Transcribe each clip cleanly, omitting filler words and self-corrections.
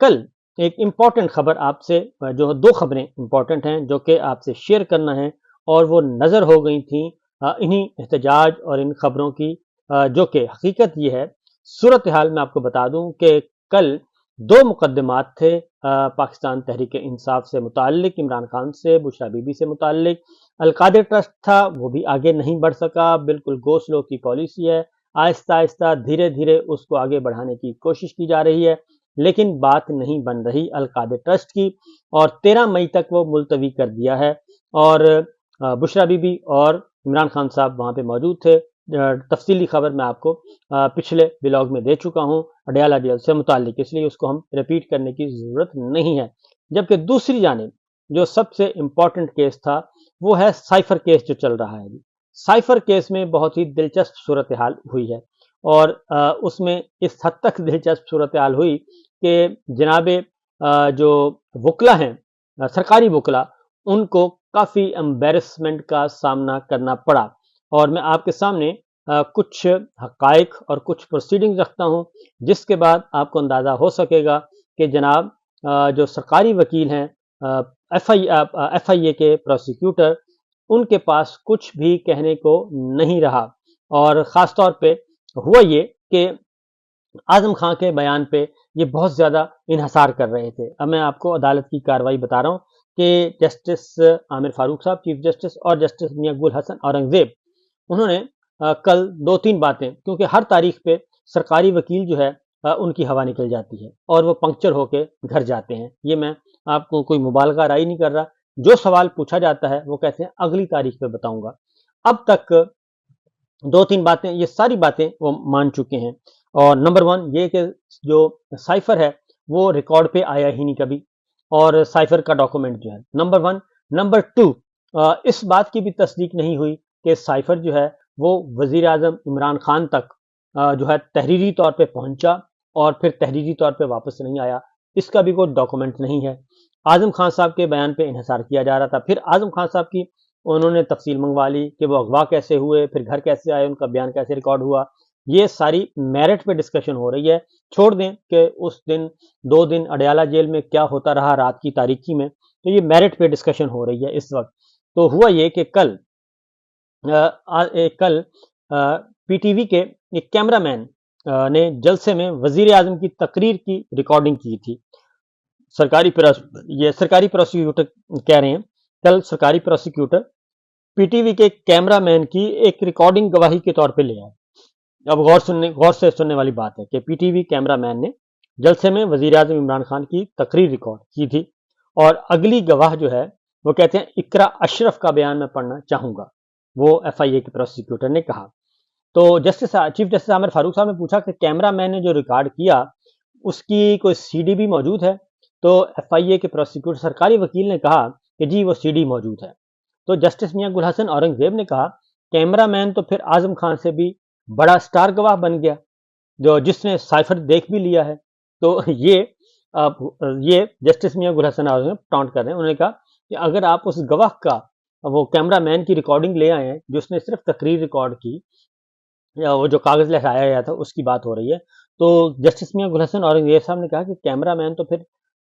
کل ایک امپورٹنٹ خبر آپ سے جو دو خبریں امپورٹنٹ ہیں جو کہ آپ سے شیئر کرنا ہے، اور وہ نظر ہو گئی تھیں انہی احتجاج اور ان خبروں کی، جو کہ حقیقت یہ ہے، صورتحال میں آپ کو بتا دوں کہ کل دو مقدمات تھے پاکستان تحریک انصاف سے متعلق، عمران خان سے، بشرا بی بی سے متعلق۔ القادر ٹرسٹ تھا، وہ بھی آگے نہیں بڑھ سکا، بالکل گو سلو کی پالیسی ہے، آہستہ آہستہ دھیرے دھیرے اس کو آگے بڑھانے کی کوشش کی جا رہی ہے، لیکن بات نہیں بن رہی القادر ٹرسٹ کی، اور 13 مئی تک وہ ملتوی کر دیا ہے۔ اور بشرا بی بی اور عمران خان صاحب وہاں پہ موجود تھے۔ تفصیلی خبر میں آپ کو پچھلے ولاگ میں دے چکا ہوں اڈیالہ جیل سے متعلق، اس لیے اس کو ہم ریپیٹ کرنے کی ضرورت نہیں ہے۔ جبکہ دوسری جانب جو سب سے امپورٹنٹ کیس تھا وہ ہے سائفر کیس جو چل رہا ہے۔ سائفر کیس میں بہت ہی دلچسپ صورتحال ہوئی ہے، اور اس میں اس حد تک دلچسپ صورتحال ہوئی کہ جناب جو وکلا ہیں، سرکاری وکلا، ان کو کافی امبیرسمنٹ کا سامنا کرنا پڑا۔ اور میں آپ کے سامنے کچھ حقائق اور کچھ پروسیڈنگ رکھتا ہوں، جس کے بعد آپ کو اندازہ ہو سکے گا کہ جناب جو سرکاری وکیل ہیں، ایف آئی اے کے پروسیکیوٹر، ان کے پاس کچھ بھی کہنے کو نہیں رہا۔ اور خاص طور پہ ہوا یہ کہ اعظم خان کے بیان پہ یہ بہت زیادہ انحصار کر رہے تھے۔ اب میں آپ کو عدالت کی کارروائی بتا رہا ہوں کہ جسٹس عامر فاروق صاحب چیف جسٹس اور جسٹس میاں گل حسن اورنگزیب، انہوں نے کل دو تین باتیں، کیونکہ ہر تاریخ پہ سرکاری وکیل جو ہے ان کی ہوا نکل جاتی ہے اور وہ پنکچر ہو کے گھر جاتے ہیں۔ یہ میں آپ کو کوئی مبالغہ رائی نہیں کر رہا، جو سوال پوچھا جاتا ہے وہ کہتے ہیں اگلی تاریخ پہ بتاؤں گا۔ اب تک دو تین باتیں، یہ ساری باتیں وہ مان چکے ہیں۔ اور نمبر 1 یہ کہ جو سائفر ہے وہ ریکارڈ پہ آیا ہی نہیں کبھی، اور سائفر کا ڈاکومنٹ جو ہے نمبر 1۔ نمبر 2 اس بات کی بھی تصدیق نہیں ہوئی کہ سائفر جو ہے وہ وزیر اعظم عمران خان تک جو ہے تحریری طور پہ پہنچا اور پھر تحریری طور پہ واپس نہیں آیا، اس کا بھی کوئی ڈاکومنٹ نہیں ہے۔ اعظم خان صاحب کے بیان پہ انحصار کیا جا رہا تھا، پھر اعظم خان صاحب کی انہوں نے تفصیل منگوا لی کہ وہ اغوا کیسے ہوئے، پھر گھر کیسے آئے، ان کا بیان کیسے ریکارڈ ہوا۔ یہ ساری میرٹ پہ ڈسکشن ہو رہی ہے۔ چھوڑ دیں کہ اس دن 2 دن اڈیالہ جیل میں کیا ہوتا رہا رات کی تاریکی میں، تو یہ میرٹ پہ ڈسکشن ہو رہی ہے اس وقت۔ تو ہوا یہ کہ کل پی ٹی وی کے ایک کیمرہ مین نے جلسے میں وزیر اعظم کی تقریر کی ریکارڈنگ کی تھی۔ سرکاری پروسیکیوٹر کہہ رہے ہیں، کل سرکاری پروسیکیوٹر پی ٹی وی کے کیمرہ مین کی ایک ریکارڈنگ گواہی کے طور پہ لے آئے۔ اب غور سے سننے والی بات ہے کہ پی ٹی وی کیمرہ مین نے جلسے میں وزیر اعظم عمران خان کی تقریر ریکارڈ کی تھی، اور اگلی گواہ جو ہے وہ کہتے ہیں اقرا اشرف کا بیان میں پڑھنا چاہوں گا، وہ ایف آئی اے کے پروسیکیوٹر نے کہا۔ تو چیف جسٹس عامر فاروق صاحب نے پوچھا کہ کیمرہ مین نے جو ریکارڈ کیا اس کی کوئی سی ڈی بھی موجود ہے؟ تو ایف آئی اے کے پروسیکیوٹر سرکاری وکیل نے کہا کہ جی وہ سی ڈی موجود ہے۔ تو جسٹس میاں گل حسن اورنگزیب نے کہا کیمرہ مین تو پھر اعظم خان سے بھی بڑا سٹار گواہ بن گیا، جس نے سائفر دیکھ بھی لیا ہے۔ تو یہ جسٹس میاں گل حسن اورنگزیب ٹانٹ کر رہے ہیں۔ انہوں نے کہا کہ اگر آپ اس گواہ کا وہ کیمرہ مین کی ریکارڈنگ لے آئے ہیں جس نے صرف تقریر ریکارڈ کی، یا وہ جو کاغذ لہرایا گیا تھا اس کی بات ہو رہی ہے، تو جسٹس میاں گل حسن اورنگزیب صاحب نے کہا کہ کیمرہ مین تو پھر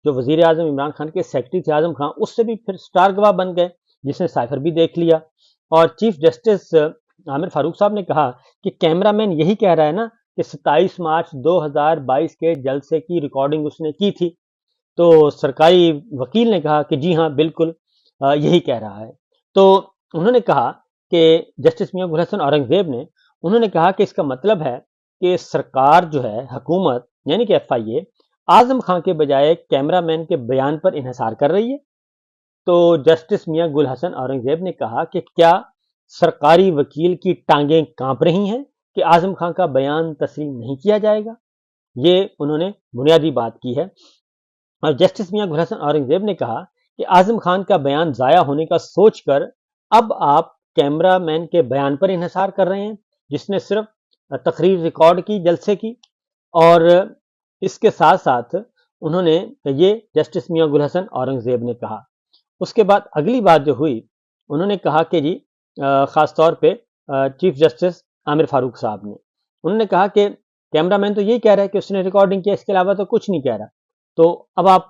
جو وزیر اعظم عمران خان کے سیکرٹری تھے اعظم خان، اس سے بھی پھر سٹار گواہ بن گئے جس نے سائفر بھی دیکھ لیا۔ اور چیف جسٹس عامر فاروق صاحب نے کہا کہ کیمرہ مین یہی کہہ رہا ہے نا کہ 27 مارچ 2022 کے جلسے کی ریکارڈنگ اس نے کی تھی۔ تو سرکاری وکیل نے کہا کہ جی ہاں بالکل یہی کہہ رہا ہے۔ تو انہوں نے کہا کہ جسٹس میاں گل حسن اورنگزیب نے انہوں نے کہا کہ اس کا مطلب ہے کہ سرکار جو ہے، حکومت یعنی کہ ایف آئی اے، اعظم خان کے بجائے کیمرہ مین کے بیان پر انحصار کر رہی ہے۔ تو جسٹس میاں گل حسن اورنگزیب نے کہا کہ کیا سرکاری وکیل کی ٹانگیں کانپ رہی ہیں کہ اعظم خان کا بیان تسلیم نہیں کیا جائے گا؟ یہ انہوں نے بنیادی بات کی ہے۔ اور جسٹس میاں گل حسن اورنگزیب نے کہا کہ اعظم خان کا بیان ضائع ہونے کا سوچ کر اب آپ کیمرہ مین کے بیان پر انحصار کر رہے ہیں جس نے صرف تقریر ریکارڈ کی جلسے کی۔ اور اس کے ساتھ ساتھ انہوں نے یہ جسٹس میاں گل حسن اورنگزیب نے کہا۔ اس کے بعد اگلی بات جو ہوئی، انہوں نے کہا کہ جی خاص طور پہ چیف جسٹس عامر فاروق صاحب نے انہوں نے کہا کہ کیمرہ مین تو یہی کہہ رہا ہے کہ اس نے ریکارڈنگ کیا، اس کے علاوہ تو کچھ نہیں کہہ رہا۔ تو اب آپ